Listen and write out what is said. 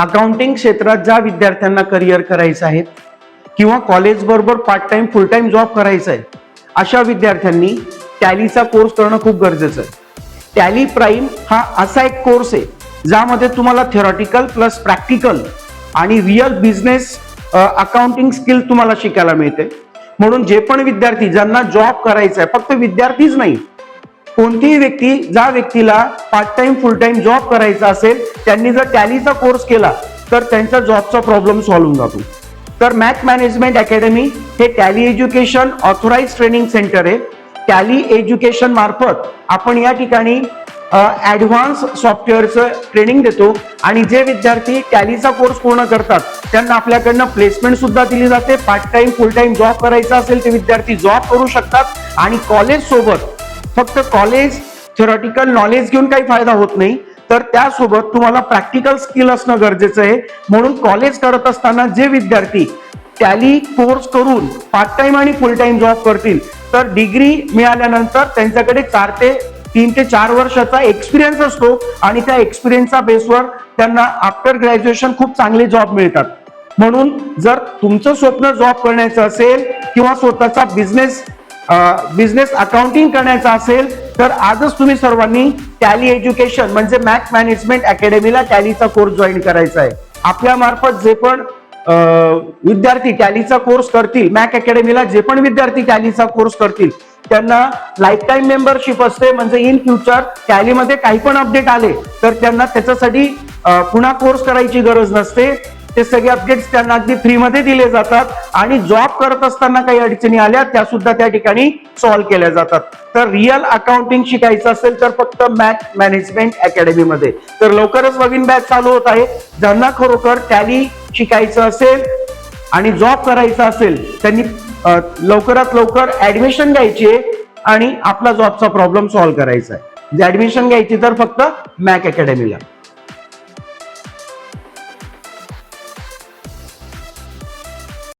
Accounting क्षेत्रात ज्या विद्यार्थ्यांना करिअर करायचं आहे किंवा कॉलेज बरोबर पार्ट टाइम फुल टाइम जॉब करायचा आहे अशा विद्यार्थ्यांनी टॅलीचा कोर्स करणं खूप गरजेचं आहे. टॅली प्राईम हा असा एक कोर्स आहे ज्यामध्ये तुम्हाला थेरॉटिकल प्लस प्रॅक्टिकल आणि रिअल बिझनेस अकाउंटिंग स्किल तुम्हाला शिकायला मिळते. म्हणून जे पण विद्यार्थी ज्यांना जॉब करायचा आहे, फक्त विद्यार्थीच नाही, कोणतीही व्यक्ती ज्या व्यक्तीला पार्ट टाइम फुल टाइम जॉब करायचा असेल त्यांनी जर टॅलीचा कोर्स केला तर त्यांचा जॉबचा प्रॉब्लेम सॉल्व्ह होऊन जातो. तर मॅक मॅनेजमेंट अकॅडमी हे Tally education authorise training centre आहे. टॅली एज्युकेशन मार्फत आपण या ठिकाणी ऍडव्हान्स सॉफ्टवेअरचं ट्रेनिंग देतो आणि जे विद्यार्थी टॅलीचा कोर्स पूर्ण करतात त्यांना आपल्याकडनं प्लेसमेंट सुद्धा दिली जाते. पार्ट टाइम फुल टाइम जॉब करायचा असेल ते विद्यार्थी जॉब करू शकतात आणि कॉलेज सोबत फक्त कॉलेज थेरॉटिकल नॉलेज घेऊन काही फायदा होत नाही, तर त्यासोबत तुम्हाला प्रॅक्टिकल स्किल असणं गरजेचं आहे. म्हणून कॉलेज करत असताना जे विद्यार्थी टॅली कोर्स करून पार्ट टाइम आणि फुल टाइम जॉब करतील तर डिग्री मिळाल्यानंतर त्यांच्याकडे 3 ते 4 वर्षाचा एक्सपिरियन्स असतो आणि त्या एक्सपिरियन्सच्या बेसवर त्यांना आफ्टर ग्रॅज्युएशन खूप चांगले जॉब मिळतात. म्हणून जर तुमचं स्वप्न जॉब करण्याचं असेल किंवा स्वतःचा बिझनेस अकाउंटिंग करायचा असेल तर आजच तुम्ही सर्वांनी टॅली एज्युकेशन म्हणजे मॅक मॅनेजमेंट अकॅडमीला टॅलीचा कोर्स जॉईन करायचा आहे. आपल्या मार्फत जे पण विद्यार्थी टॅलीचा कोर्स करतील, मॅक अकॅडमीला जे पण विद्यार्थी टॅलीचा कोर्स करतील त्यांना लाईफ टाईम मेंबरशिप असते. म्हणजे इन फ्युचर टॅलीमध्ये काही पण अपडेट आले तर त्यांना त्याच्यासाठी पुन्हा कोर्स करायची गरज नसते. ते सगळे अपडेट्स त्यांना अगदी फ्रीमध्ये दिले जातात आणि जॉब करत असताना काही अडचणी आल्या त्या सुद्धा त्या ठिकाणी सॉल्व्ह केल्या जातात. तर रिअल अकाउंटिंग शिकायचं असेल तर फक्त मॅक मॅनेजमेंट अकॅडमी मध्ये. तर लवकरच नवीन बॅच चालू होत आहे. ज्यांना खरोखर टॅली शिकायचं असेल आणि जॉब करायचा असेल त्यांनी लवकरात लवकर ऍडमिशन घ्यायची आहे आणि आपला जॉबचा प्रॉब्लेम सॉल्व्ह करायचा आहे. ऍडमिशन घ्यायची तर फक्त मॅक अकॅडमीला.